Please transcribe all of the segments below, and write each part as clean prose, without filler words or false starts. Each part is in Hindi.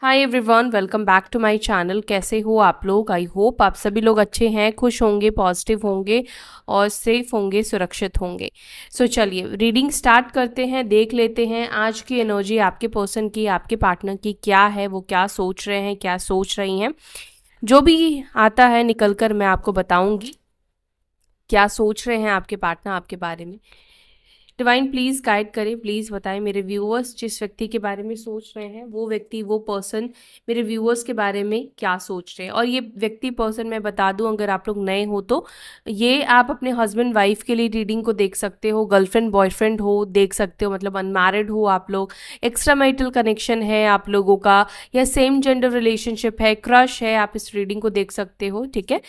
Hi everyone, welcome back to my channel. कैसे हो आप लोग? आई होप आप सभी लोग अच्छे हैं, खुश होंगे, पॉजिटिव होंगे और सेफ होंगे, सुरक्षित होंगे। चलिए रीडिंग स्टार्ट करते हैं। देख लेते हैं आज की एनर्जी आपके पर्सन की, आपके पार्टनर की क्या है, वो क्या सोच रहे हैं, क्या सोच रही हैं। जो भी आता है निकल कर मैं आपको बताऊंगी क्या सोच रहे हैं आपके पार्टनर आपके बारे में। डिवाइन प्लीज़ गाइड करें, प्लीज़ बताएं मेरे व्यूअर्स जिस व्यक्ति के बारे में सोच रहे हैं, वो व्यक्ति, वो पर्सन मेरे व्यूअर्स के बारे में क्या सोच रहे हैं। और ये व्यक्ति पर्सन मैं बता दूं, अगर आप लोग नए हो तो ये आप अपने हस्बैंड वाइफ के लिए रीडिंग को देख सकते हो, गर्लफ्रेंड बॉयफ्रेंड हो देख सकते हो, मतलब अनमैरिड हो आप लोग, एक्स्ट्रा मैरिटल कनेक्शन है आप लोगों का, या सेम जेंडर रिलेशनशिप है, क्रश है, आप इस रीडिंग को देख सकते हो। ठीक है,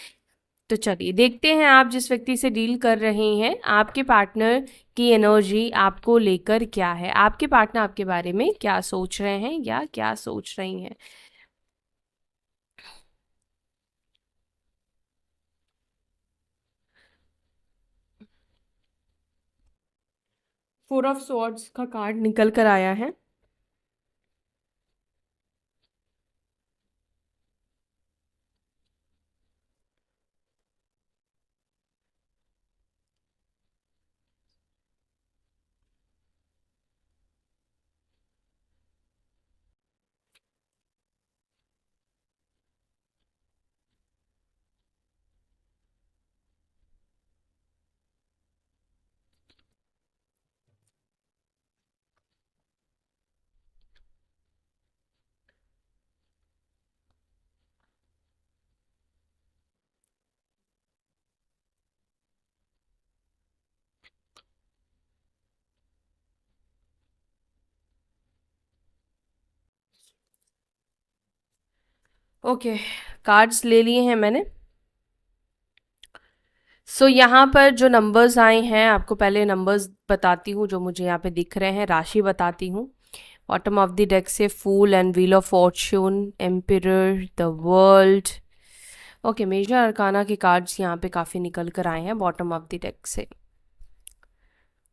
तो चलिए देखते हैं आप जिस व्यक्ति से डील कर रहे हैं आपके पार्टनर की एनर्जी आपको लेकर क्या है, आपके पार्टनर आपके बारे में क्या सोच रहे हैं या क्या सोच रही हैं। फोर ऑफ सॉर्ड्स का कार्ड निकल कर आया है। ओके, कार्ड्स ले लिए हैं मैंने। यहाँ पर जो नंबर्स आए हैं, आपको पहले नंबर्स बताती हूँ जो मुझे यहाँ पे दिख रहे हैं, राशि बताती हूँ। बॉटम ऑफ द डेक से fool and wheel of fortune, emperor, the world. Okay, major arcana के कार्ड्स यहाँ पे काफ़ी निकल कर आए हैं बॉटम ऑफ द डेक से।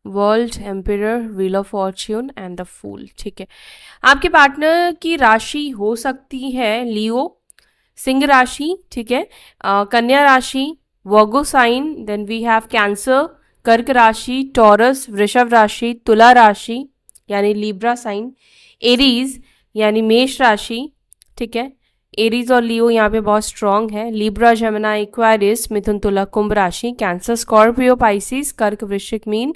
World, emperor, wheel of fortune and the fool. ठीक है, आपके पार्टनर की राशि हो सकती है लियो, सिंह राशि, ठीक है, कन्या राशि, Virgo sign, then we have Cancer, कर्क राशि, टॉरस, वृषभ राशि, तुला राशि यानी लिब्रा साइन, एरीज यानी मेष राशि। ठीक है, एरीज और लियो यहाँ पे बहुत स्ट्रांग है। लिब्रा, जमुना, इक्वारिस, मिथुन, तुला, कुंभ राशि, कैंसर, स्कॉर्पियो, पाइसिस, कर्क, वृश्चिक, मीन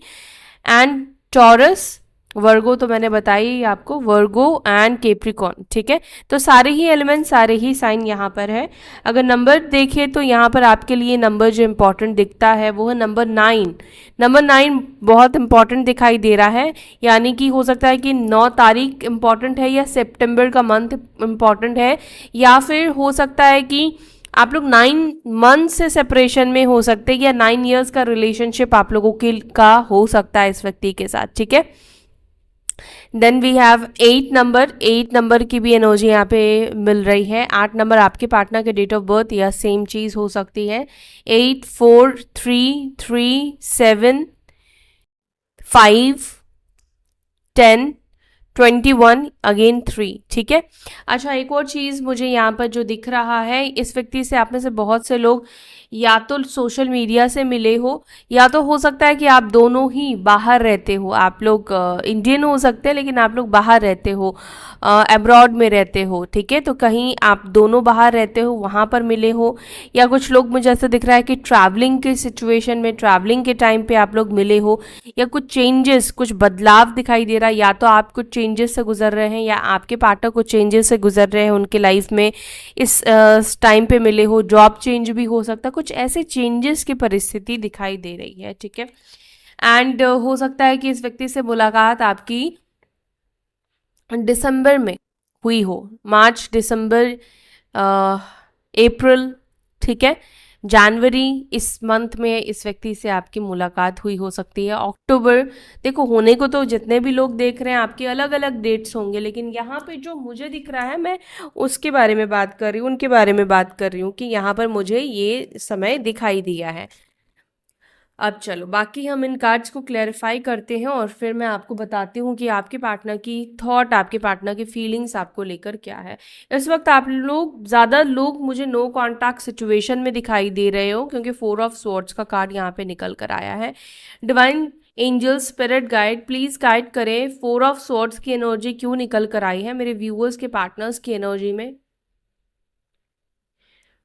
एंड टॉरस, वर्गो तो मैंने बताई आपको, वर्गो एंड केप्रिकॉन। ठीक है, तो सारे ही एलिमेंट, सारे ही साइन यहाँ पर है। अगर नंबर देखें तो यहाँ पर आपके लिए नंबर जो इम्पोर्टेंट दिखता है वो है नंबर 9। नंबर 9 बहुत इम्पॉर्टेंट दिखाई दे रहा है, यानी कि हो सकता है कि 9 तारीख इम्पॉर्टेंट है, या सितंबर का मंथ इम्पॉर्टेंट है, या फिर हो सकता है कि आप लोग 9 मंथ से सेपरेशन में हो सकते हैं, या 9 इयर्स का रिलेशनशिप आप लोगों के का हो सकता है इस व्यक्ति के साथ। ठीक है, then we have 8 number. 8 number की भी एनर्जी यहाँ पे मिल रही है। 8 नंबर आपके पार्टनर के डेट ऑफ बर्थ या सेम चीज हो सकती है। 8, 4, 3, 3, 7, 5, 10, 21 अगेन 3। ठीक है, अच्छा एक और चीज़ मुझे यहाँ पर जो दिख रहा है, इस व्यक्ति से आप में से बहुत से लोग या तो सोशल मीडिया से मिले हो, या तो हो सकता है कि आप दोनों ही बाहर रहते हो। आप लोग इंडियन हो सकते हैं लेकिन आप लोग बाहर रहते हो, अब्रॉड में रहते हो। ठीक है, तो कहीं आप दोनों बाहर रहते हो, वहाँ पर मिले हो, या कुछ लोग मुझे ऐसा दिख रहा है कि ट्रैवलिंग के सिचुएशन में, ट्रैवलिंग के टाइम पे आप लोग मिले हो, या कुछ चेंजेस, कुछ बदलाव दिखाई दे रहा है, या तो आप कुछ चेंजेस से गुजर रहे हैं या आपके पार्टनर कुछ चेंजेस से गुजर रहे हैं उनके लाइफ में, इस टाइम पे मिले हो। जॉब चेंज भी हो सकता है, कुछ ऐसे चेंजेस की परिस्थिति दिखाई दे रही है। ठीक है, एंड हो सकता है कि इस व्यक्ति से मुलाकात आपकी दिसंबर में हुई हो, मार्च, दिसंबर, अप्रैल, ठीक है, जनवरी, इस मंथ में इस व्यक्ति से आपकी मुलाकात हुई हो सकती है। अक्टूबर, देखो होने को तो जितने भी लोग देख रहे हैं आपके अलग अलग डेट्स होंगे, लेकिन यहाँ पे जो मुझे दिख रहा है मैं उसके बारे में बात कर रही हूँ, उनके बारे में बात कर रही हूँ कि यहाँ पर मुझे ये समय दिखाई दिया है। अब चलो बाकी हम इन कार्ड्स को क्लैरिफाई करते हैं और फिर मैं आपको बताती हूँ कि आपके पार्टनर की थॉट, आपके पार्टनर की फीलिंग्स आपको लेकर क्या है। इस वक्त आप लोग, ज़्यादा लोग मुझे नो कॉन्टैक्ट सिचुएशन में दिखाई दे रहे हो, क्योंकि 4 ऑफ स्वॉर्ड्स का कार्ड यहाँ पे निकल कर आया है। Divine angel spirit guide please guide करें 4 ऑफ स्वॉर्ड्स की एनर्जी क्यों निकल कर आई है मेरे व्यूअर्स के पार्टनर्स की एनर्जी में।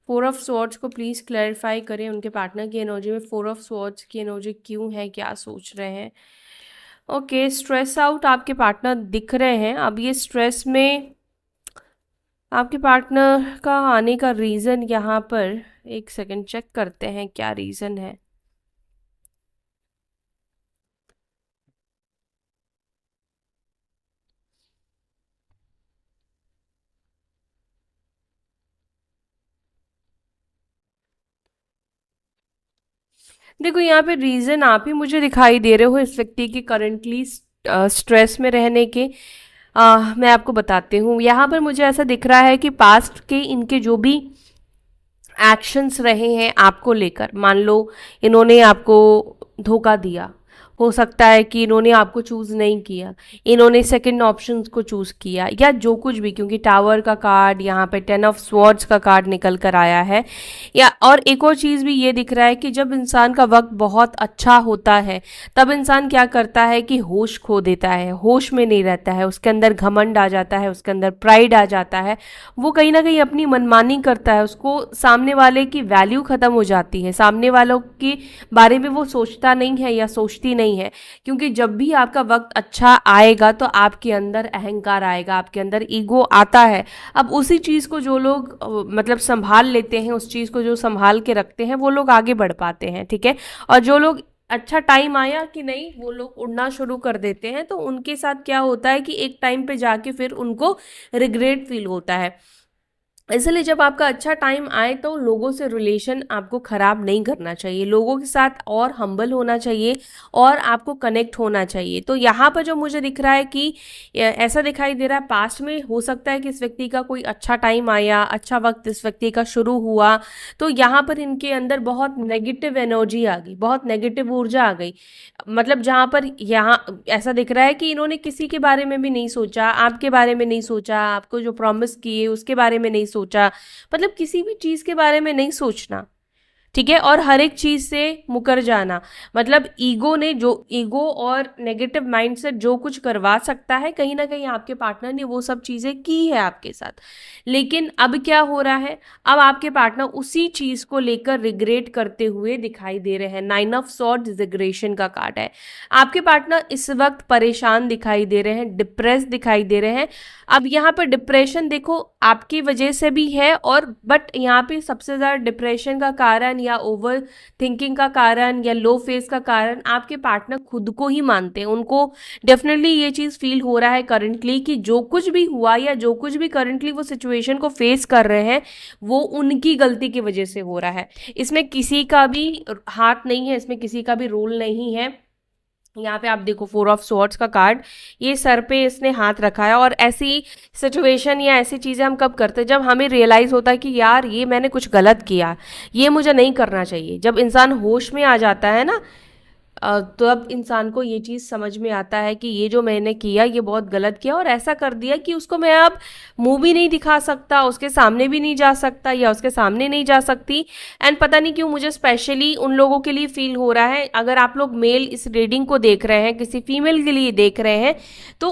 4 ऑफ स्वॉर्ड्स को प्लीज़ क्लैरिफाई करें उनके पार्टनर की एनर्जी में 4 ऑफ स्वॉर्ड्स की एनर्जी क्यों है, क्या सोच रहे हैं। ओके, स्ट्रेस आउट आपके पार्टनर दिख रहे हैं। अब ये स्ट्रेस में आपके पार्टनर का आने का रीज़न यहाँ पर, एक सेकंड चेक करते हैं क्या रीज़न है। देखो यहाँ पे रीज़न आप ही मुझे दिखाई दे रहे हो इस व्यक्ति के करंटली स्ट्रेस में रहने के। मैं आपको बताती हूँ, यहाँ पर मुझे ऐसा दिख रहा है कि पास्ट के इनके जो भी एक्शंस रहे हैं आपको लेकर, मान लो इन्होंने आपको धोखा दिया, हो सकता है कि इन्होंने आपको चूज़ नहीं किया, इन्होंने सेकंड ऑप्शंस को चूज़ किया, या जो कुछ भी, क्योंकि टावर का कार्ड यहाँ पे 10 ऑफ स्वॉर्ड्स का कार्ड निकल कर आया है। या और एक और चीज़ भी ये दिख रहा है कि जब इंसान का वक्त बहुत अच्छा होता है तब इंसान क्या करता है कि होश खो देता है, होश में नहीं रहता है, उसके अंदर घमंड आ जाता है, उसके अंदर प्राइड आ जाता है, वो कहीं ना कहीं अपनी मनमानी करता है, उसको सामने वाले की वैल्यू ख़त्म हो जाती है, सामने वालों के बारे में वो सोचता नहीं है या सोचती नहीं है। क्योंकि जब भी आपका वक्त अच्छा आएगा तो आपके अंदर अहंकार आएगा, आपके अंदर ईगो आता है। अब उसी चीज़ को जो लोग मतलब संभाल लेते हैं, उस चीज़ को जो संभाल के रखते हैं वो लोग आगे बढ़ पाते हैं, ठीक है। और जो लोग अच्छा टाइम आया कि नहीं वो लोग उड़ना शुरू कर देते हैं, तो उनके साथ क्या होता है कि एक टाइम पे जाके फिर उनको रिग्रेट फील होता है। इसलिए जब आपका अच्छा टाइम आए तो लोगों से रिलेशन आपको ख़राब नहीं करना चाहिए, लोगों के साथ और हम्बल होना चाहिए और आपको कनेक्ट होना चाहिए। तो यहाँ पर जो मुझे दिख रहा है कि ऐसा दिखाई दे रहा है, पास्ट में हो सकता है कि इस व्यक्ति का कोई अच्छा टाइम आया, अच्छा वक्त इस व्यक्ति का शुरू हुआ, तो यहाँ पर इनके अंदर बहुत नेगेटिव एनर्जी आ गई, बहुत नेगेटिव ऊर्जा आ गई। मतलब जहाँ पर यहाँ ऐसा दिख रहा है कि इन्होंने किसी के बारे में भी नहीं सोचा, आपके बारे में नहीं सोचा, आपको जो प्रॉमिस किए उसके बारे में नहीं सोचा, मतलब किसी भी चीज़ के बारे में नहीं सोचना, ठीक है। और हर एक चीज़ से मुकर जाना, मतलब ईगो ने, जो ईगो और नेगेटिव माइंडसेट जो कुछ करवा सकता है, कहीं ना कहीं आपके पार्टनर ने वो सब चीज़ें की है आपके साथ। लेकिन अब क्या हो रहा है, अब आपके पार्टनर उसी चीज़ को लेकर रिग्रेट करते हुए दिखाई दे रहे हैं। 9 ऑफ स्वॉर्ड्स रिग्रेशन का कार्ड है। आपके पार्टनर इस वक्त परेशान दिखाई दे रहे हैं, डिप्रेस दिखाई दे रहे हैं। अब यहाँ पर डिप्रेशन देखो आपकी वजह से भी है, और बट यहाँ पे सबसे ज़्यादा डिप्रेशन का कारण या ओवर थिंकिंग का कारण या लो फेस का कारण आपके पार्टनर खुद को ही मानते हैं। उनको डेफिनेटली ये चीज़ फील हो रहा है करंटली कि जो कुछ भी हुआ या जो कुछ भी करंटली वो सिचुएशन को फेस कर रहे हैं वो उनकी गलती की वजह से हो रहा है। इसमें किसी का भी हाथ नहीं है, इसमें किसी का भी रोल नहीं है। यहाँ पे आप देखो 4 ऑफ स्वॉर्ड्स का कार्ड, ये सर पे इसने हाथ रखा है। और ऐसी सिचुएशन या ऐसी चीज़ें हम कब करते हैं, जब हमें रियलाइज़ होता है कि यार ये मैंने कुछ गलत किया, ये मुझे नहीं करना चाहिए। जब इंसान होश में आ जाता है ना, तो अब इंसान को ये चीज़ समझ में आता है कि ये जो मैंने किया ये बहुत गलत किया, और ऐसा कर दिया कि उसको मैं अब मुंह भी नहीं दिखा सकता, उसके सामने भी नहीं जा सकता या उसके सामने नहीं जा सकती। एंड पता नहीं क्यों मुझे स्पेशली उन लोगों के लिए फील हो रहा है, अगर आप लोग मेल इस रीडिंग को देख रहे हैं, किसी फीमेल के लिए देख रहे हैं, तो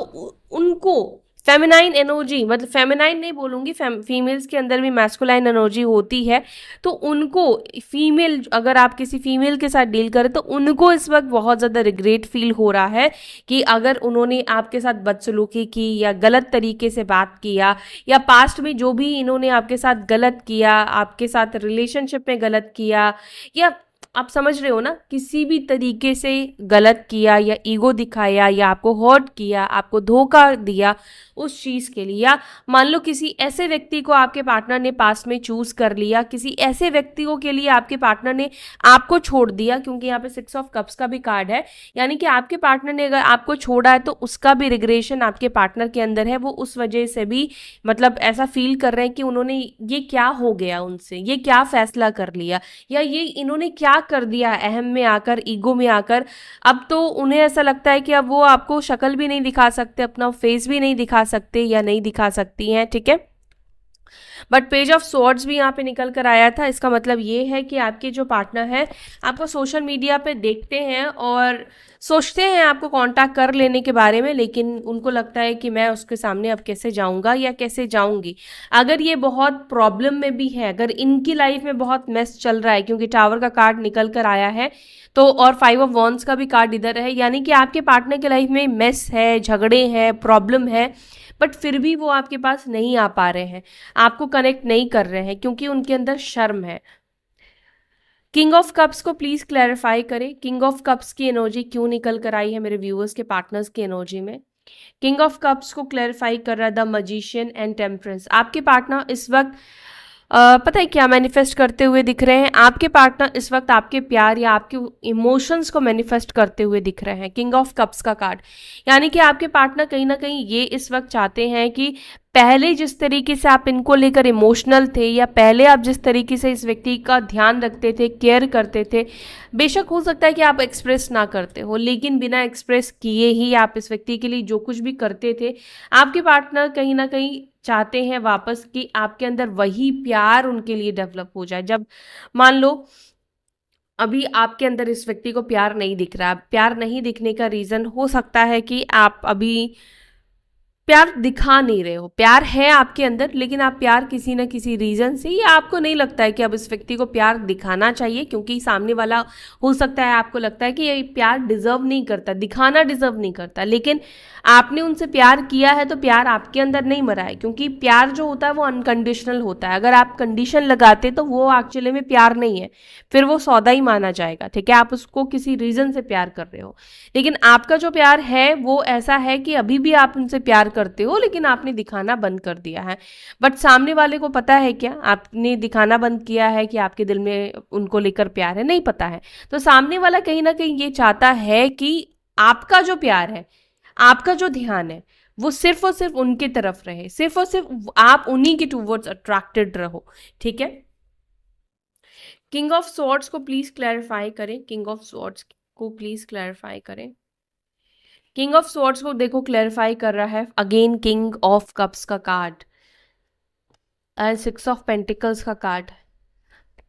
उनको फेमिनाइन एनर्जी, मतलब फेमिनाइन नहीं बोलूँगी, फीमेल्स के अंदर भी मैस्कुलाइन एनर्जी होती है, तो उनको फीमेल, अगर आप किसी फीमेल के साथ डील करें तो उनको इस वक्त बहुत ज़्यादा रिग्रेट फील हो रहा है कि अगर उन्होंने आपके साथ बदसलूकी की या गलत तरीके से बात किया, या पास्ट में जो भी इन्होंने आपके साथ गलत किया, आपके साथ रिलेशनशिप में गलत किया, या आप समझ रहे हो ना, किसी भी तरीके से गलत किया या ईगो दिखाया या आपको हर्ट किया, आपको धोखा दिया उस चीज़ के लिए, या मान लो किसी ऐसे व्यक्ति को आपके पार्टनर ने पास में चूज़ कर लिया, किसी ऐसे व्यक्तियों के लिए आपके पार्टनर ने आपको छोड़ दिया, क्योंकि यहाँ पे 6 ऑफ कप्स का भी कार्ड है, यानी कि आपके पार्टनर ने अगर आपको छोड़ा है तो उसका भी रिग्रेशन आपके पार्टनर के अंदर है। वो उस वजह से भी मतलब ऐसा फील कर रहे हैं कि उन्होंने ये क्या हो गया उनसे, ये क्या फैसला कर लिया, या ये इन्होंने क्या कर दिया अहम में आकर, ईगो में आकर, अब तो उन्हें ऐसा लगता है कि अब वो आपको शक्ल भी नहीं दिखा सकते, अपना फेस भी नहीं दिखा सकते या नहीं दिखा सकती हैं, ठीक है। बट पेज ऑफ स्वॉर्ड्स भी यहाँ पे निकल कर आया था। इसका मतलब ये है कि आपके जो पार्टनर है आपको सोशल मीडिया पे देखते हैं और सोचते हैं आपको कांटेक्ट कर लेने के बारे में, लेकिन उनको लगता है कि मैं उसके सामने अब कैसे जाऊंगा या कैसे जाऊंगी। अगर ये बहुत प्रॉब्लम में भी है, अगर इनकी लाइफ में बहुत मेस चल रहा है, क्योंकि टावर का कार्ड निकल कर आया है तो, और 5 ऑफ वॉन्ड्स का भी कार्ड इधर है, यानी कि आपके पार्टनर की लाइफ में मेस है, झगड़े हैं, प्रॉब्लम है, बट फिर भी वो आपके पास नहीं आ पा रहे हैं, आपको कनेक्ट नहीं कर रहे हैं, क्योंकि उनके अंदर शर्म है। किंग ऑफ कप्स को प्लीज क्लैरिफाई करें, किंग ऑफ कप्स की एनर्जी क्यों निकल कर आई है मेरे व्यूअर्स के पार्टनर्स की एनर्जी में। किंग ऑफ कप्स को क्लैरिफाई कर रहा है द मजिशियन एंड टेम्परेंस। आपके पार्टनर इस वक्त पता है क्या मैनिफेस्ट करते हुए दिख रहे हैं, आपके पार्टनर इस वक्त आपके प्यार या आपके इमोशंस को मैनिफेस्ट करते हुए दिख रहे हैं। किंग ऑफ कप्स का कार्ड, यानी कि आपके पार्टनर कहीं ना कहीं ये इस वक्त चाहते हैं कि पहले जिस तरीके से आप इनको लेकर इमोशनल थे, या पहले आप जिस तरीके से इस व्यक्ति का ध्यान रखते थे, केयर करते थे, बेशक हो सकता है कि आप एक्सप्रेस ना करते हो, लेकिन बिना एक्सप्रेस किए ही आप इस व्यक्ति के लिए जो कुछ भी करते थे, आपके पार्टनर कहीं ना कहीं चाहते हैं वापस कि आपके अंदर वही प्यार उनके लिए डेवलप हो जाए। जब मान लो अभी आपके अंदर इस व्यक्ति को प्यार नहीं दिख रहा, प्यार नहीं दिखने का रीज़न हो सकता है कि आप अभी प्यार दिखा नहीं रहे हो, प्यार है आपके अंदर, लेकिन आप प्यार किसी न किसी रीज़न से, या आपको नहीं लगता है कि अब इस व्यक्ति को प्यार दिखाना चाहिए, क्योंकि सामने वाला हो सकता है आपको लगता है कि ये प्यार डिजर्व नहीं करता, दिखाना डिजर्व नहीं करता, लेकिन आपने उनसे प्यार किया है तो प्यार आपके अंदर नहीं मरा है, क्योंकि प्यार जो होता है वो अनकंडीशनल होता है। अगर आप कंडीशन लगाते तो वो एक्चुअली में प्यार नहीं है, फिर वो सौदा ही माना जाएगा, ठीक है। आप उसको किसी रीज़न से प्यार कर रहे हो, लेकिन आपका जो प्यार है वो ऐसा है कि अभी भी आप उनसे प्यार करते हो, लेकिन आपने दिखाना बंद कर दिया है। बट सामने वाले को पता है क्या आपने दिखाना बंद किया है, कि आपके दिल में उनको लेकर प्यार है, नहीं पता है। तो सामने वाला कहीं ना कहीं ये चाहता है कि आपका जो प्यार है, आपका जो ध्यान है, वो सिर्फ और सिर्फ उनके तरफ रहे, सिर्फ और सिर्फ आप उन्हीं के टूवर्ड्स अट्रैक्टेड रहो, ठीक है। किंग ऑफ स्वॉर्ड्स को प्लीज क्लैरिफाई करें, किंग ऑफ स्वॉर्ड्स को प्लीज क्लैरिफाई करें। किंग ऑफ स्वॉर्ड्स को देखो क्लैरिफाई कर रहा है अगेन किंग ऑफ कप्स का कार्ड एंड 6 ऑफ पेंटिकल्स का कार्ड।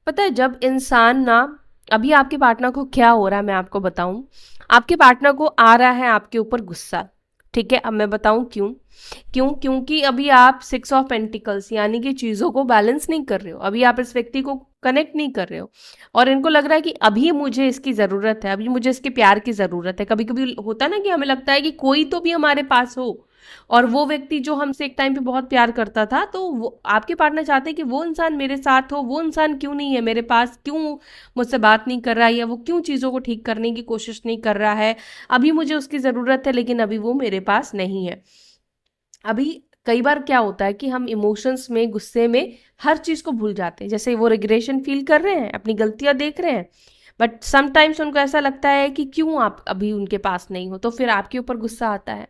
पता है जब इंसान ना, अभी आपके पार्टनर को क्या हो रहा है मैं आपको बताऊं, आपके पार्टनर को आ रहा है आपके ऊपर गुस्सा, ठीक है। अब मैं बताऊं क्योंकि अभी आप 6 ऑफ पेंटिकल्स यानी कि चीज़ों को बैलेंस नहीं कर रहे हो, अभी आप इस व्यक्ति को कनेक्ट नहीं कर रहे हो, और इनको लग रहा है कि अभी मुझे इसकी ज़रूरत है, अभी मुझे इसके प्यार की ज़रूरत है। कभी कभी होता ना कि हमें लगता है कि कोई तो भी हमारे पास हो, और वो व्यक्ति जो हमसे एक टाइम पे बहुत प्यार करता था, तो वो आपके पार्टनर चाहते हैं कि वो इंसान मेरे साथ हो, वो इंसान क्यों नहीं है मेरे पास, क्यों मुझसे बात नहीं कर रहा है, या वो क्यों चीज़ों को ठीक करने की कोशिश नहीं कर रहा है, अभी मुझे उसकी ज़रूरत है लेकिन अभी वो मेरे पास नहीं है। अभी कई बार क्या होता है कि हम इमोशंस में, गुस्से में हर चीज़ को भूल जाते हैं, जैसे वो रिग्रेशन फील कर रहे हैं, अपनी गलतियां देख रहे हैं, बट समटाइम्स उनको ऐसा लगता है कि क्यों आप अभी उनके पास नहीं हो, तो फिर आपके ऊपर गुस्सा आता है,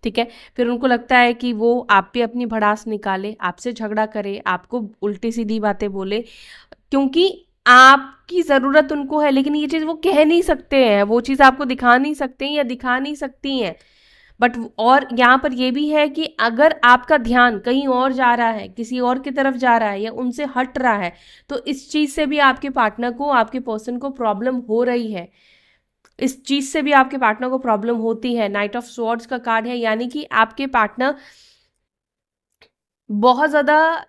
ठीक है। फिर उनको लगता है कि वो आप पे अपनी भड़ास निकाले, आपसे झगड़ा करे, आपको उल्टी सीधी बातें बोले, क्योंकि आपकी ज़रूरत उनको है, लेकिन ये चीज़ वो कह नहीं सकते हैं, वो चीज़ आपको दिखा नहीं सकते हैं या दिखा नहीं सकती हैं। बट और यहाँ पर ये भी है कि अगर आपका ध्यान कहीं और जा रहा है, किसी और की तरफ जा रहा है, या उनसे हट रहा है, तो इस चीज़ से भी आपके पार्टनर को, आपके पर्सन को प्रॉब्लम हो रही है, इस चीज़ से भी आपके पार्टनर को प्रॉब्लम होती है। नाइट ऑफ स्वॉर्ड्स का कार्ड है, यानी कि आपके पार्टनर बहुत ज़्यादा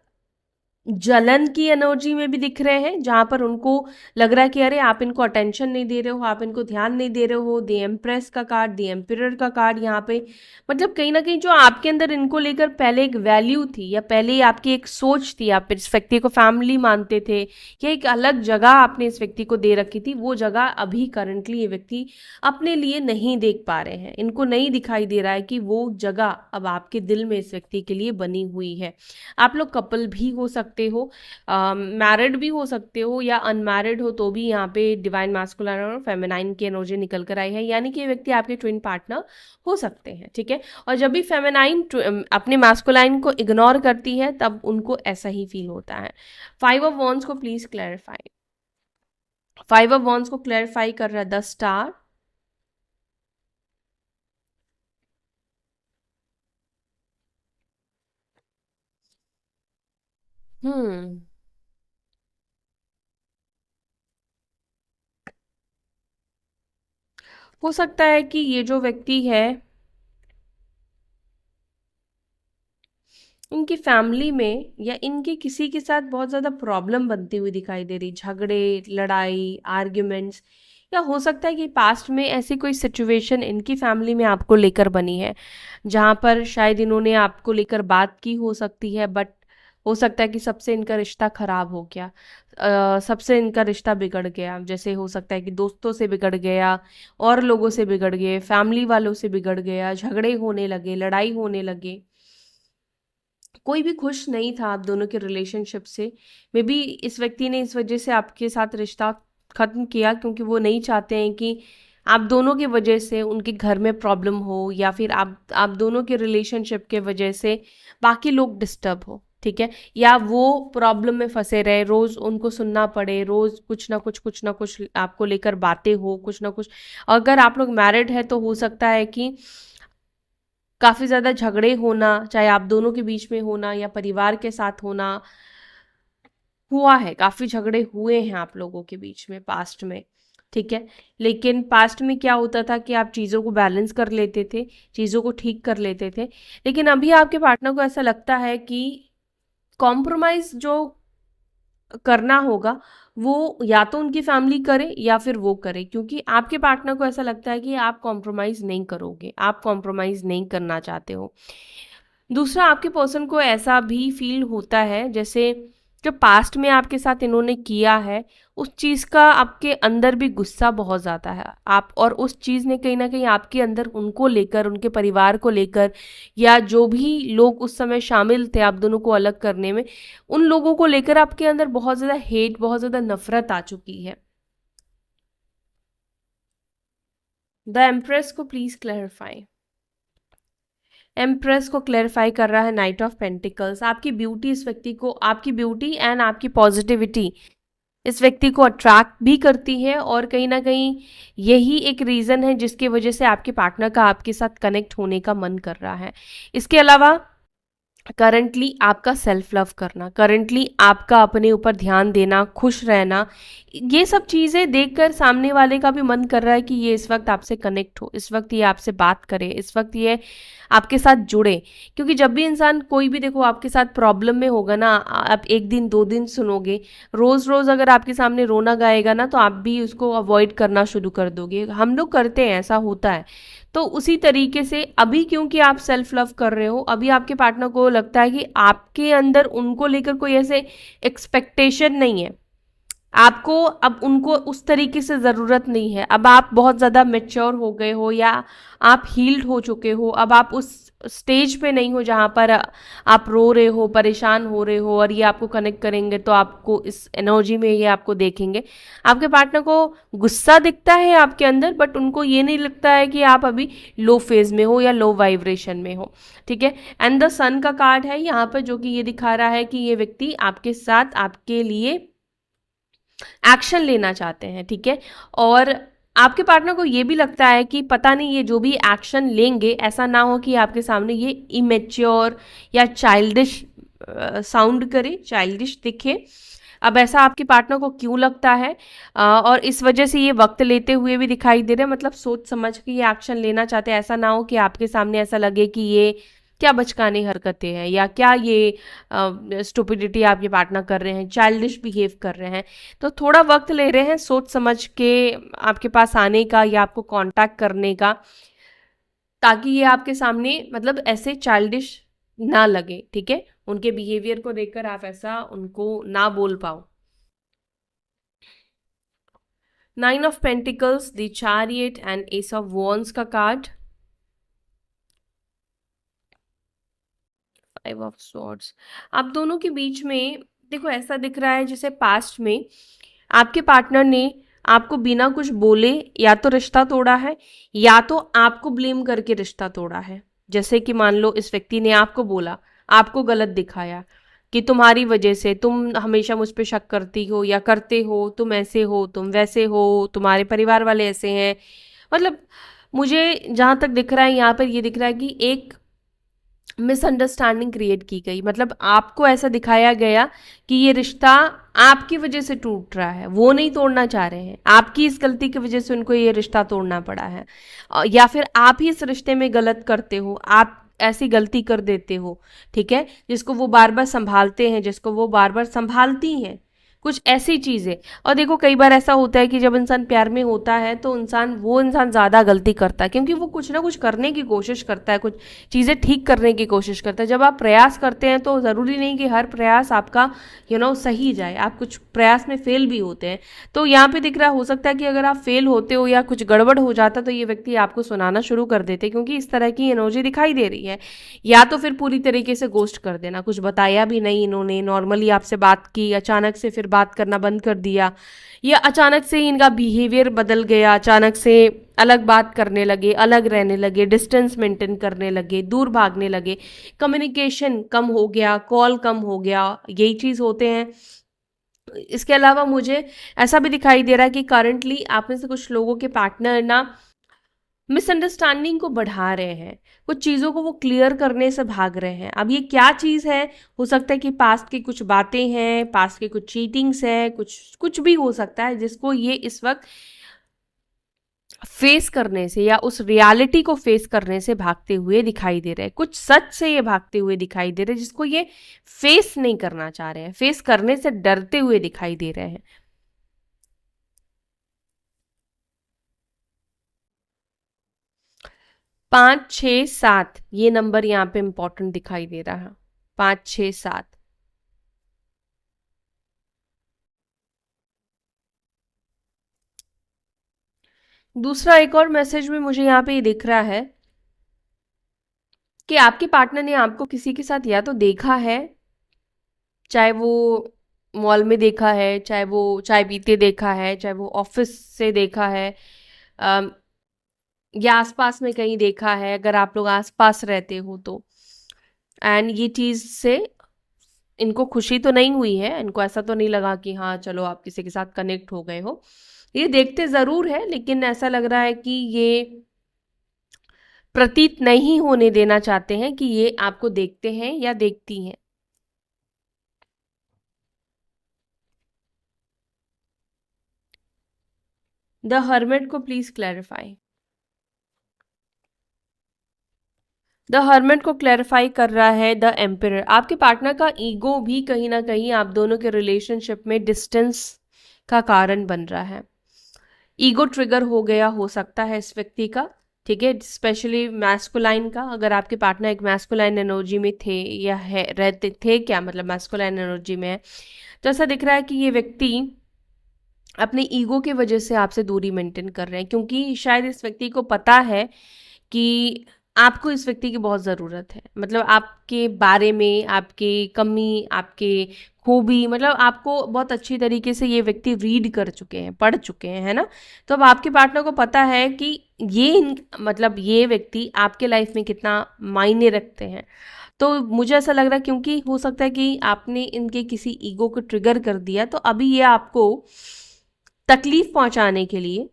जलन की एनर्जी में भी दिख रहे हैं, जहां पर उनको लग रहा है कि अरे आप इनको अटेंशन नहीं दे रहे हो, आप इनको ध्यान नहीं दे रहे हो। द एम्प्रेस का कार्ड, द एम्पिरर का कार्ड यहाँ पे, मतलब कहीं ना कहीं जो आपके अंदर इनको लेकर पहले एक वैल्यू थी, या पहले आपकी एक सोच थी, आप इस व्यक्ति को फैमिली मानते थे, या एक अलग जगह आपने इस व्यक्ति को दे रखी थी, वो जगह अभी करंटली ये व्यक्ति अपने लिए नहीं देख पा रहे हैं। इनको नहीं दिखाई दे रहा है कि वो जगह अब आपके दिल में इस व्यक्ति के लिए बनी हुई है। आप लोग कपल भी हो सकते हो, मैरिड भी हो सकते हो, या अनमैरिड हो तो भी यहाँ पे डिवाइन मैस्कुलाइन और फेमिनाइन की एनर्जी निकल कर आई है, यानी कि ये व्यक्ति आपके ट्विन पार्टनर हो सकते हैं, ठीक है। और जब भी फेमिनाइन अपने मैस्कुलाइन को इग्नोर करती है तब उनको ऐसा ही फील होता है। 5 ऑफ वॉन्ड्स को please clarify. Five of wands को क्लैरिफाई कर रहा है द स्टार। हम्म हो सकता है कि ये जो व्यक्ति है, इनकी फैमिली में या इनके किसी के साथ बहुत ज़्यादा प्रॉब्लम बनती हुई दिखाई दे रही, झगड़े, लड़ाई, आर्ग्यूमेंट्स, या हो सकता है कि पास्ट में ऐसी कोई सिचुएशन इनकी फैमिली में आपको लेकर बनी है जहाँ पर शायद इन्होंने आपको लेकर बात की हो सकती है, बट हो सकता है कि सबसे इनका रिश्ता खराब हो गया, सबसे इनका रिश्ता बिगड़ गया। जैसे हो सकता है कि दोस्तों से बिगड़ गया, और लोगों से बिगड़ गए, फैमिली वालों से बिगड़ गया, झगड़े होने लगे, लड़ाई होने लगे, कोई भी खुश नहीं था आप दोनों के रिलेशनशिप से। मे बी इस व्यक्ति ने इस वजह से आपके साथ रिश्ता खत्म किया क्योंकि वो नहीं चाहते हैं कि आप दोनों की वजह से उनके घर में प्रॉब्लम हो, या फिर आप दोनों के रिलेशनशिप के वजह से बाकी लोग डिस्टर्ब हो, ठीक है, या वो प्रॉब्लम में फंसे रहे, रोज उनको सुनना पड़े, रोज कुछ ना कुछ आपको लेकर बातें हो, कुछ ना कुछ। अगर आप लोग मैरिड है तो हो सकता है कि काफ़ी ज़्यादा झगड़े होना, चाहे आप दोनों के बीच में होना या परिवार के साथ होना, हुआ है, काफ़ी झगड़े हुए हैं आप लोगों के बीच में पास्ट में, ठीक है। लेकिन पास्ट में क्या होता था कि आप चीज़ों को बैलेंस कर लेते थे, चीज़ों को ठीक कर लेते थे। लेकिन अभी आपके पार्टनर को ऐसा लगता है कि कॉम्प्रोमाइज़ जो करना होगा वो या तो उनकी फैमिली करे या फिर वो करे, क्योंकि आपके पार्टनर को ऐसा लगता है कि आप कॉम्प्रोमाइज़ नहीं करोगे, आप कॉम्प्रोमाइज़ नहीं करना चाहते हो। दूसरा, आपके पर्सन को ऐसा भी फील होता है जैसे जो पास्ट में आपके साथ इन्होंने किया है, उस चीज़ का आपके अंदर भी गुस्सा बहुत ज़्यादा है आप, और उस चीज़ ने कहीं ना कहीं आपके अंदर उनको लेकर, उनके परिवार को लेकर, या जो भी लोग उस समय शामिल थे आप दोनों को अलग करने में, उन लोगों को लेकर आपके अंदर बहुत ज़्यादा हेट, बहुत ज़्यादा नफरत आ चुकी है। द एम्प्रेस को प्लीज क्लैरिफाई। एम्प्रेस को क्लैरिफाई कर रहा है नाइट ऑफ पेंटिकल्स। आपकी ब्यूटी इस व्यक्ति को, आपकी ब्यूटी एंड आपकी पॉजिटिविटी इस व्यक्ति को अट्रैक्ट भी करती है, और कहीं ना कहीं यही एक रीज़न है जिसकी वजह से आपके पार्टनर का आपके साथ कनेक्ट होने का मन कर रहा है। इसके अलावा करंटली आपका सेल्फ लव करना, करंटली आपका अपने ऊपर ध्यान देना, खुश रहना, ये सब चीज़ें देखकर सामने वाले का भी मन कर रहा है कि ये इस वक्त आपसे कनेक्ट हो, इस वक्त ये आपसे बात करे, इस वक्त ये आपके साथ जुड़े। क्योंकि जब भी इंसान कोई भी, देखो, आपके साथ प्रॉब्लम में होगा ना, आप एक दिन दो दिन सुनोगे, रोज़ रोज़ अगर आपके सामने रोना गाएगा ना, तो आप भी उसको अवॉइड करना शुरू कर दोगे। हम लोग करते हैं, ऐसा होता है। तो उसी तरीके से अभी क्योंकि आप सेल्फ लव कर रहे हो, अभी आपके पार्टनर को लगता है कि आपके अंदर उनको लेकर कोई ऐसे एक्सपेक्टेशन नहीं है, आपको अब उनको उस तरीके से ज़रूरत नहीं है। अब आप बहुत ज़्यादा मेच्योर हो गए हो, या आप हील्ड हो चुके हो, अब आप उस स्टेज पे नहीं हो जहाँ पर आप रो रहे हो, परेशान हो रहे हो, और ये आपको कनेक्ट करेंगे तो आपको इस एनर्जी में ये आपको देखेंगे। आपके पार्टनर को गुस्सा दिखता है आपके अंदर, बट उनको ये नहीं लगता है कि आप अभी लो फेज में हो या लो वाइब्रेशन में हो, ठीक है। एंड द सन का कार्ड है यहाँ पर, जो कि ये दिखा रहा है कि ये व्यक्ति आपके साथ, आपके लिए एक्शन लेना चाहते हैं, ठीक है। और आपके पार्टनर को ये भी लगता है कि पता नहीं ये जो भी एक्शन लेंगे, ऐसा ना हो कि आपके सामने ये इमेच्योर या चाइल्डिश साउंड करे, चाइल्डिश दिखे। अब ऐसा आपके पार्टनर को क्यों लगता है, और इस वजह से ये वक्त लेते हुए भी दिखाई दे रहे हैं, मतलब सोच समझ के ये एक्शन लेना चाहते हैं। ऐसा ना हो कि आपके सामने ऐसा लगे कि ये क्या बचकानी हरकतें हैं, या क्या ये स्टुपिडिटी आपके पार्टनर कर रहे हैं, चाइल्डिश बिहेव कर रहे हैं। तो थोड़ा वक्त ले रहे हैं सोच समझ के आपके पास आने का या आपको कांटेक्ट करने का, ताकि ये आपके सामने मतलब ऐसे चाइल्डिश ना लगे, ठीक है। उनके बिहेवियर को देखकर आप ऐसा उनको ना बोल पाओ। Nine of pentacles, the chariot and S of wands का कार्ड, फाइव ऑफ स्वॉर्ड्स। आप दोनों के बीच में देखो ऐसा दिख रहा है जैसे पास्ट में आपके पार्टनर ने आपको बिना कुछ बोले या तो रिश्ता तोड़ा है, या तो आपको ब्लेम करके रिश्ता तोड़ा है। जैसे कि मान लो इस व्यक्ति ने आपको बोला, आपको गलत दिखाया, कि तुम्हारी वजह से तुम हमेशा मुझ पे शक करती हो या करते हो, तुम ऐसे हो, तुम वैसे हो, तुम्हारे परिवार वाले ऐसे हैं। मतलब मुझे जहाँ तक दिख रहा है यहाँ पर ये दिख रहा है कि एक मिसअंडरस्टैंडिंग क्रिएट की गई। मतलब आपको ऐसा दिखाया गया कि ये रिश्ता आपकी वजह से टूट रहा है, वो नहीं तोड़ना चाह रहे हैं, आपकी इस गलती की वजह से उनको ये रिश्ता तोड़ना पड़ा है। या फिर आप ही इस रिश्ते में गलत करते हो, आप ऐसी गलती कर देते हो, ठीक है, जिसको वो बार बार संभालते हैं, जिसको वो बार बार संभालती हैं, कुछ ऐसी चीज़ें। और देखो कई बार ऐसा होता है कि जब इंसान प्यार में होता है तो वो इंसान ज़्यादा गलती करता है, क्योंकि वो कुछ ना कुछ करने की कोशिश करता है, कुछ चीज़ें ठीक करने की कोशिश करता है। जब आप प्रयास करते हैं तो ज़रूरी नहीं कि हर प्रयास आपका सही जाए, आप कुछ प्रयास में फेल भी होते हैं। तो यहाँ पे दिख रहा हो सकता है कि अगर आप फेल होते हो या कुछ गड़बड़ हो जाता तो ये व्यक्ति आपको सुनाना शुरू कर देते, क्योंकि इस तरह की एनर्जी दिखाई दे रही है। या तो फिर पूरी तरीके से गोस्ट कर देना, कुछ बताया भी नहीं इन्होंने, नॉर्मली आपसे बात की, अचानक से फिर बात करना बंद कर दिया, या अचानक से ही इनका बिहेवियर बदल गया, अचानक से अलग बात करने लगे, अलग रहने लगे, डिस्टेंस मेंटेन करने लगे, दूर भागने लगे, कम्युनिकेशन कम हो गया, कॉल कम हो गया, यही चीज़ होते हैं। इसके अलावा मुझे ऐसा भी दिखाई दे रहा है कि करंटली आप में से कुछ लोगों के पार्टनर ना मिसअंडरस्टैंडिंग को बढ़ा रहे हैं, कुछ चीज़ों को वो क्लियर करने से भाग रहे हैं। अब ये क्या चीज़ है, हो सकता है कि पास्ट की कुछ बातें हैं, पास्ट की कुछ चीटिंग्स है, कुछ कुछ भी हो सकता है जिसको ये इस वक्त फेस करने से या उस रियलिटी को फेस करने से भागते हुए दिखाई दे रहे हैं, कुछ सच से ये भागते हुए दिखाई दे रहे हैं जिसको ये फेस नहीं करना चाह रहे हैं, फेस करने से डरते हुए दिखाई दे रहे हैं। 5 6 7 ये नंबर यहाँ पे इंपॉर्टेंट दिखाई दे रहा है, 5 6 7। दूसरा एक और मैसेज में मुझे यहाँ पे ये दिख रहा है कि आपके पार्टनर ने आपको किसी के साथ या तो देखा है, चाहे वो मॉल में देखा है, चाहे वो चाय पीते देखा है, चाहे वो ऑफिस से देखा है, अम, या आसपास में कहीं देखा है, अगर आप लोग आसपास रहते हो तो। एंड ये चीज़ से इनको खुशी तो नहीं हुई है, इनको ऐसा तो नहीं लगा कि हाँ चलो आप किसी के साथ कनेक्ट हो गए हो। ये देखते ज़रूर है, लेकिन ऐसा लग रहा है कि ये प्रतीत नहीं होने देना चाहते हैं कि ये आपको देखते हैं या देखती हैं। द हर्मिट को प्लीज क्लैरिफाई। द हर्मिट को क्लैरिफाई कर रहा है द एम्परर। आपके पार्टनर का ईगो भी कहीं ना कहीं आप दोनों के रिलेशनशिप में डिस्टेंस का कारण बन रहा है। ईगो ट्रिगर हो गया हो सकता है इस व्यक्ति का, ठीक है, स्पेशली मैस्कुलाइन का। अगर आपके पार्टनर एक मैस्कुलाइन एनर्जी में थे या है रहते थे, क्या मतलब मैस्कुलाइन एनर्जी में है, तो ऐसा दिख रहा है कि ये व्यक्ति अपने ईगो की वजह से आपसे दूरी मेंटेन कर रहे हैं, क्योंकि शायद इस व्यक्ति को पता है कि आपको इस व्यक्ति की बहुत ज़रूरत है। मतलब आपके बारे में, आपकी कमी, आपके खूबी, मतलब आपको बहुत अच्छी तरीके से ये व्यक्ति रीड कर चुके हैं, पढ़ चुके हैं, है ना। तो अब आपके पार्टनर को पता है कि मतलब ये व्यक्ति आपके लाइफ में कितना मायने रखते हैं। तो मुझे ऐसा लग रहा है, क्योंकि हो सकता है कि आपने इनके किसी ईगो को ट्रिगर कर दिया, तो अभी ये आपको तकलीफ पहुंचाने के लिए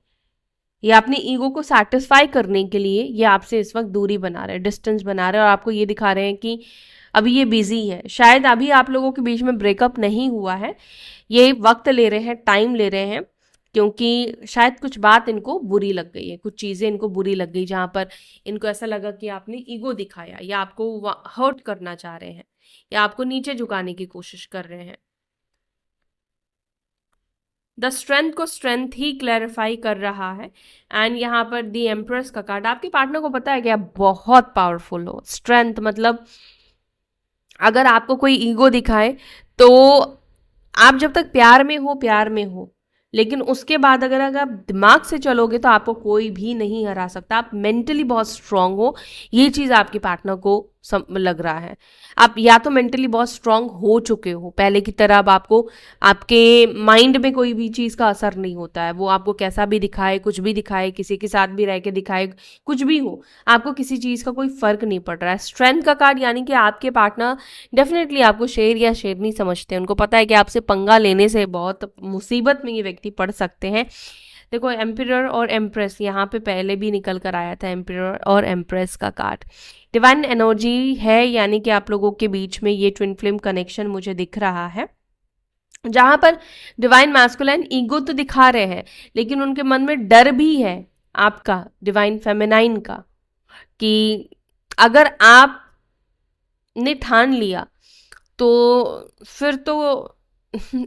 या अपनी ईगो को सेटिस्फाई करने के लिए ये आपसे इस वक्त दूरी बना रहे हैं, डिस्टेंस बना रहे हैं, और आपको ये दिखा रहे हैं कि अभी ये बिजी है। शायद अभी आप लोगों के बीच में ब्रेकअप नहीं हुआ है, ये वक्त ले रहे हैं, टाइम ले रहे हैं, क्योंकि शायद कुछ बात इनको बुरी लग गई है, कुछ चीज़ें इनको बुरी लग गई, जहाँ पर इनको ऐसा लगा कि आपने ईगो दिखाया या आपको हर्ट करना चाह रहे हैं या आपको नीचे झुकाने की कोशिश कर रहे हैं। द स्ट्रेंथ को स्ट्रेंथ ही क्लैरिफाई कर रहा है। एंड यहाँ पर द एम्प्रेस का कार्ड, आपके पार्टनर को पता है कि आप बहुत पावरफुल हो। स्ट्रेंथ मतलब अगर आपको कोई ईगो दिखाए तो आप जब तक प्यार में हो, प्यार में हो, लेकिन उसके बाद अगर आप दिमाग से चलोगे तो आपको कोई भी नहीं हरा सकता। आप मेंटली बहुत स्ट्रांग हो, ये चीज़ आपके पार्टनर को लग रहा है। आप या तो मेंटली बहुत स्ट्रांग हो चुके हो पहले की तरह, अब आपको आपके माइंड में कोई भी चीज़ का असर नहीं होता है, वो आपको कैसा भी दिखाए, कुछ भी दिखाए, किसी के साथ भी रह के दिखाए, कुछ भी हो, आपको किसी चीज़ का कोई फर्क नहीं पड़ रहा है। स्ट्रेंथ का कार्ड यानी कि आपके पार्टनर डेफिनेटली आपको शेर या शेरनी समझते हैं, उनको पता है कि आपसे पंगा लेने से बहुत मुसीबत में ये व्यक्ति पड़ सकते हैं। देखो एम्पिरर और एम्प्रेस यहाँ पे पहले भी निकल कर आया था, एम्पिरर और एम्प्रेस का कार्ड। डिवाइन एनर्जी है, यानी कि आप लोगों के बीच में ये ट्विन फ्लेम कनेक्शन मुझे दिख रहा है, जहां पर डिवाइन मैस्कुलाइन ईगो तो दिखा रहे हैं, लेकिन उनके मन में डर भी है आपका डिवाइन फेमिनाइन का, कि अगर आपने ठान लिया तो फिर तो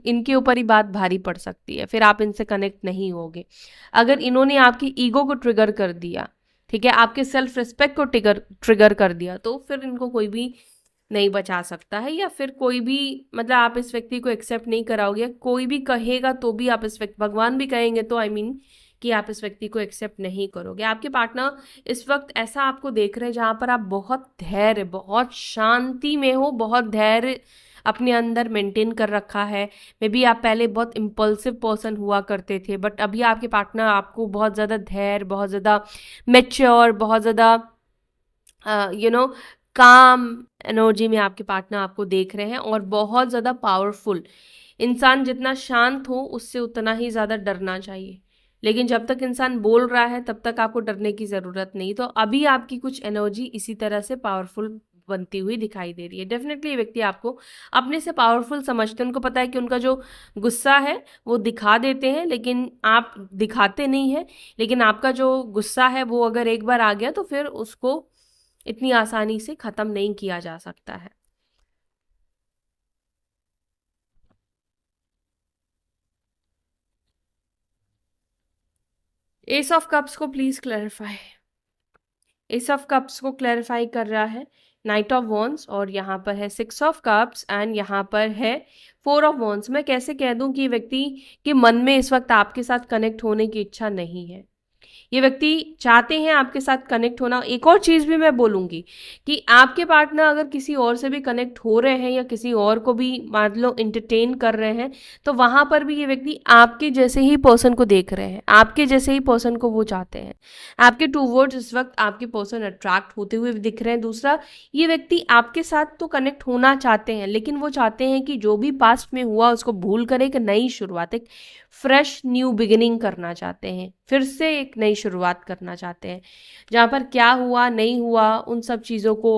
इनके ऊपर ही बात भारी पड़ सकती है, फिर आप इनसे कनेक्ट नहीं होगे। अगर इन्होंने आपकी ईगो को ट्रिगर कर दिया, ठीक है, आपके सेल्फ रिस्पेक्ट को ट्रिगर कर दिया, तो फिर इनको कोई भी नहीं बचा सकता है, या फिर कोई भी, मतलब आप इस व्यक्ति को एक्सेप्ट नहीं कराओगे, कोई भी कहेगा तो भी आप इस व्यक्ति, भगवान भी कहेंगे तो आई मीन कि आप इस व्यक्ति को एक्सेप्ट नहीं करोगे। आपके पार्टनर इस वक्त ऐसा आपको देख रहे हैं जहाँ पर आप बहुत धैर्य, बहुत शांति में हो, बहुत धैर्य अपने अंदर मेंटेन कर रखा है। मे बी आप पहले बहुत इम्पल्सिव पर्सन हुआ करते थे, बट अभी आपके पार्टनर आपको बहुत ज़्यादा धैर्य, बहुत ज़्यादा मेच्योर, बहुत ज़्यादा काम एनर्जी में आपके पार्टनर आपको देख रहे हैं, और बहुत ज़्यादा पावरफुल। इंसान जितना शांत हो उससे उतना ही ज़्यादा डरना चाहिए, लेकिन जब तक इंसान बोल रहा है तब तक आपको डरने की ज़रूरत नहीं। तो अभी आपकी कुछ एनर्जी इसी तरह से पावरफुल बनती हुई दिखाई दे रही है। डेफिनेटली ये व्यक्ति आपको अपने से पावरफुल समझते हैं, उनको पता है कि उनका जो गुस्सा है वो दिखा देते हैं, लेकिन आप दिखाते नहीं हैं, लेकिन आपका जो गुस्सा है वो अगर एक बार आ गया तो फिर उसको इतनी आसानी से ख़त्म नहीं किया जा सकता है। एस ऑफ कप्स को please clarify. S of cups को क्लैरिफाई कर रहा है नाइट ऑफ वॉन्ड्स, और यहाँ पर है सिक्स ऑफ कप्स, एंड यहाँ पर है फोर ऑफ वॉन्ड्स। मैं कैसे कह दूँ कि व्यक्ति के मन में इस वक्त आपके साथ कनेक्ट होने की इच्छा नहीं है, ये व्यक्ति चाहते हैं आपके साथ कनेक्ट होना। एक और चीज़ भी मैं बोलूँगी कि आपके पार्टनर अगर किसी और से भी कनेक्ट हो रहे हैं या किसी और को भी मान लो इंटरटेन कर रहे हैं, तो वहाँ पर भी ये व्यक्ति आपके जैसे ही पर्सन को देख रहे हैं, आपके जैसे ही पर्सन को वो चाहते हैं। आपके टू वर्ड्स इस वक्त आपके पर्सन अट्रैक्ट होते हुए दिख रहे हैं। दूसरा, ये व्यक्ति आपके साथ तो कनेक्ट होना चाहते हैं, लेकिन वो चाहते हैं कि जो भी पास्ट में हुआ उसको भूल कर एक नई शुरुआत, एक फ्रेश न्यू बिगिनिंग करना चाहते हैं, फिर से एक नई शुरुआत करना चाहते हैं, जहाँ पर क्या हुआ नहीं हुआ उन सब चीज़ों को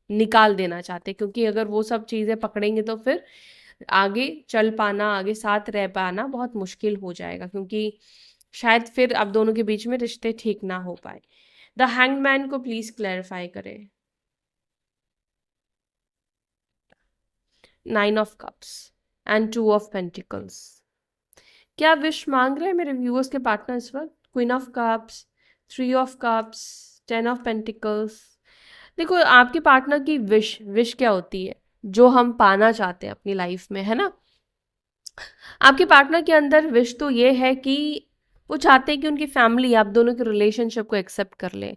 निकाल देना चाहते हैं, क्योंकि अगर वो सब चीज़ें पकड़ेंगे तो फिर आगे चल पाना, आगे साथ रह पाना बहुत मुश्किल हो जाएगा, क्योंकि शायद फिर अब दोनों के बीच में रिश्ते ठीक ना हो पाए। द हैंगमैन को प्लीज क्लैरिफाई करें। Nine of cups and two of pentacles. क्या विश मांग रहे हैं मेरे व्यूअर्स के पार्टनर इस वक्त? Queen of cups, three of cups, ten of pentacles. देखो आपके पार्टनर की विश क्या होती है, जो हम पाना चाहते हैं अपनी लाइफ में, है ना। आपके पार्टनर के अंदर विश तो ये है कि वो चाहते हैं कि उनकी फैमिली आप दोनों के रिलेशनशिप को एक्सेप्ट कर ले।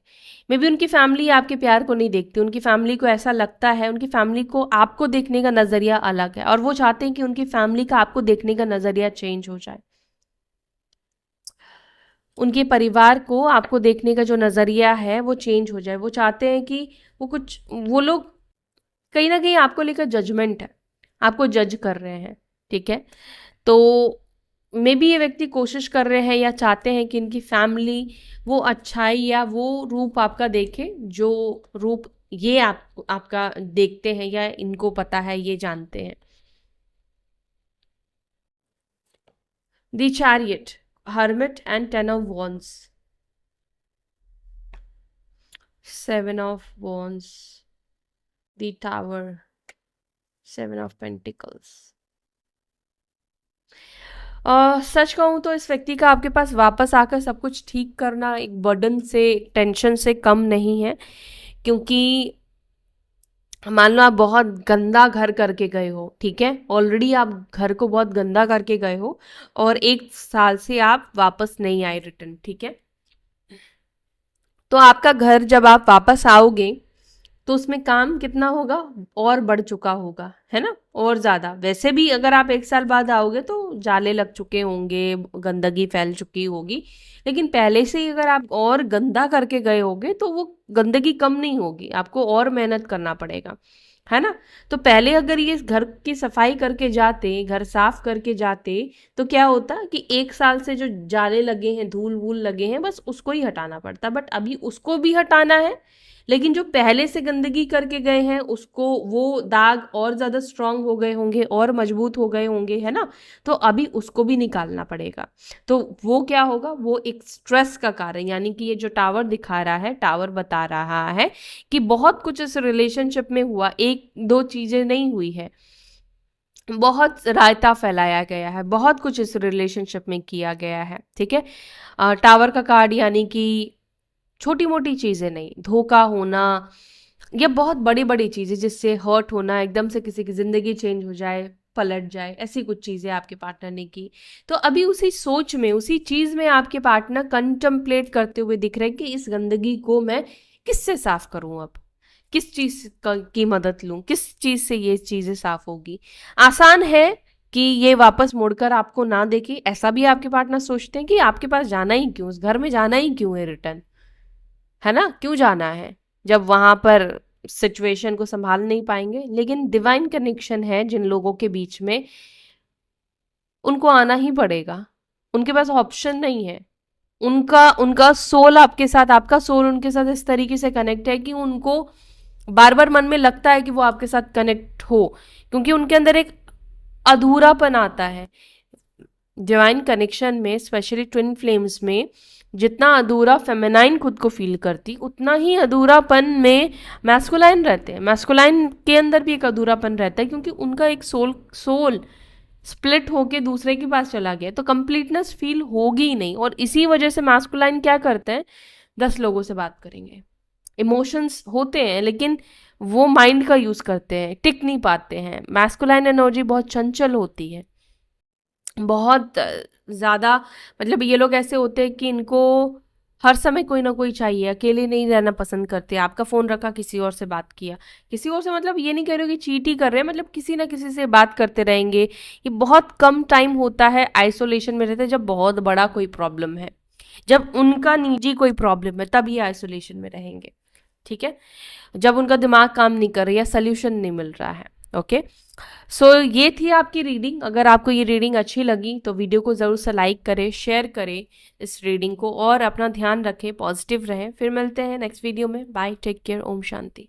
मे बी उनकी फैमिली आपके प्यार को नहीं देखती, उनकी फैमिली को ऐसा लगता है, उनकी फैमिली को आपको देखने का नज़रिया अलग है, और वो चाहते हैं कि उनकी फैमिली का आपको देखने का नज़रिया चेंज हो जाए। उनके परिवार को आपको देखने का जो नज़रिया है वो चेंज हो जाए। वो चाहते हैं कि वो लोग कहीं ना कहीं आपको लेकर जजमेंट है, आपको जज कर रहे हैं, ठीक है। तो मे बी ये व्यक्ति कोशिश कर रहे हैं या चाहते हैं कि इनकी फैमिली वो अच्छाई या वो रूप आपका देखे जो रूप ये आपका देखते हैं या इनको पता है, ये जानते हैं। The chariot, hermit and ten of wands, seven of wands, the tower, seven of pentacles. सच कहूँ तो इस व्यक्ति का आपके पास वापस आकर सब कुछ ठीक करना एक बर्डन से, टेंशन से कम नहीं है, क्योंकि मान लो आप बहुत गंदा घर करके गए हो, ठीक है, ऑलरेडी आप घर को बहुत गंदा करके गए हो और 1 साल से आप वापस नहीं आए रिटर्न, ठीक है। तो आपका घर जब आप वापस आओगे तो उसमें काम कितना होगा, और बढ़ चुका होगा, है ना, और ज़्यादा। वैसे भी अगर आप 1 साल बाद आओगे तो जाले लग चुके होंगे, गंदगी फैल चुकी होगी, लेकिन पहले से ही अगर आप और गंदा करके गए होगे तो वो गंदगी कम नहीं होगी, आपको और मेहनत करना पड़ेगा, है ना। तो पहले अगर ये घर की सफाई करके जाते, घर साफ करके जाते, तो क्या होता कि 1 साल से जो जाले लगे हैं, धूल वूल लगे हैं, बस उसको ही हटाना पड़ता। बट अभी उसको भी हटाना है, लेकिन जो पहले से गंदगी करके गए हैं उसको, वो दाग और ज़्यादा स्ट्रांग हो गए होंगे और मजबूत हो गए होंगे, है ना, तो अभी उसको भी निकालना पड़ेगा। तो वो क्या होगा, वो एक स्ट्रेस का कारण, यानी कि ये जो टावर दिखा रहा है, टावर बता रहा है कि बहुत कुछ इस रिलेशनशिप में हुआ, एक दो चीज़ें नहीं हुई है, बहुत रायता फैलाया गया है, बहुत कुछ इस रिलेशनशिप में किया गया है, ठीक है। टावर का कार्ड यानी कि छोटी मोटी चीज़ें नहीं, धोखा होना या बहुत बड़ी बड़ी चीज़ें जिससे हर्ट होना, एकदम से किसी की ज़िंदगी चेंज हो जाए, पलट जाए, ऐसी कुछ चीज़ें आपके पार्टनर ने की। तो अभी उसी सोच में, उसी चीज़ में आपके पार्टनर कंटम्पलेट करते हुए दिख रहे हैं कि इस गंदगी को मैं किससे साफ करूं, अब किस चीज़ की मदद लूं, किस चीज़ से ये चीज़ें साफ होगी। आसान है कि ये वापस मुड़कर आपको ना देखे, ऐसा भी आपके पार्टनर सोचते हैं कि आपके पास जाना ही क्यों, उस घर में जाना ही क्यों है रिटर्न, है ना, क्यों जाना है जब वहां पर सिचुएशन को संभाल नहीं पाएंगे। लेकिन डिवाइन कनेक्शन है जिन लोगों के बीच में, उनको आना ही पड़ेगा, उनके पास ऑप्शन नहीं है। उनका उनका सोल आपके साथ, आपका सोल उनके साथ इस तरीके से कनेक्ट है कि उनको बार बार मन में लगता है कि वो आपके साथ कनेक्ट हो, क्योंकि उनके अंदर एक अधूरापन आता है। डिवाइन कनेक्शन में, स्पेशली ट्विन फ्लेम्स में, जितना अधूरा फेमिनाइन खुद को फील करती, उतना ही अधूरापन में मैस्कुलाइन रहते हैं। मैस्कुलाइन के अंदर भी एक अधूरापन रहता है, क्योंकि उनका एक सोल स्प्लिट होके दूसरे के पास चला गया, तो कंप्लीटनेस फील होगी ही नहीं। और इसी वजह से मैस्कुलाइन क्या करते हैं, 10 लोगों से बात करेंगे, इमोशंस होते हैं लेकिन वो माइंड का यूज करते हैं, टिक नहीं पाते हैं। मैस्कुलाइन एनर्जी बहुत चंचल होती है, बहुत ज़्यादा, मतलब ये लोग ऐसे होते हैं कि इनको हर समय कोई ना कोई चाहिए, अकेले नहीं रहना पसंद करते। आपका फ़ोन रखा, किसी और से बात किया, किसी और से, मतलब ये नहीं कह रहे हो कि चीट ही कर रहे हैं, मतलब किसी ना किसी से बात करते रहेंगे। ये बहुत कम टाइम होता है आइसोलेशन में रहते हैं, जब बहुत बड़ा कोई प्रॉब्लम है, जब उनका निजी कोई प्रॉब्लम है, तब ये आइसोलेशन में रहेंगे, ठीक है, जब उनका दिमाग काम नहीं कर रहा या सोल्यूशन नहीं मिल रहा है। ओके, सो ये थी आपकी रीडिंग। अगर आपको ये रीडिंग अच्छी लगी तो वीडियो को ज़रूर से लाइक करें, शेयर करें इस रीडिंग को, और अपना ध्यान रखें, पॉजिटिव रहें। फिर मिलते हैं नेक्स्ट वीडियो में। Bye, take care, Om Shanti.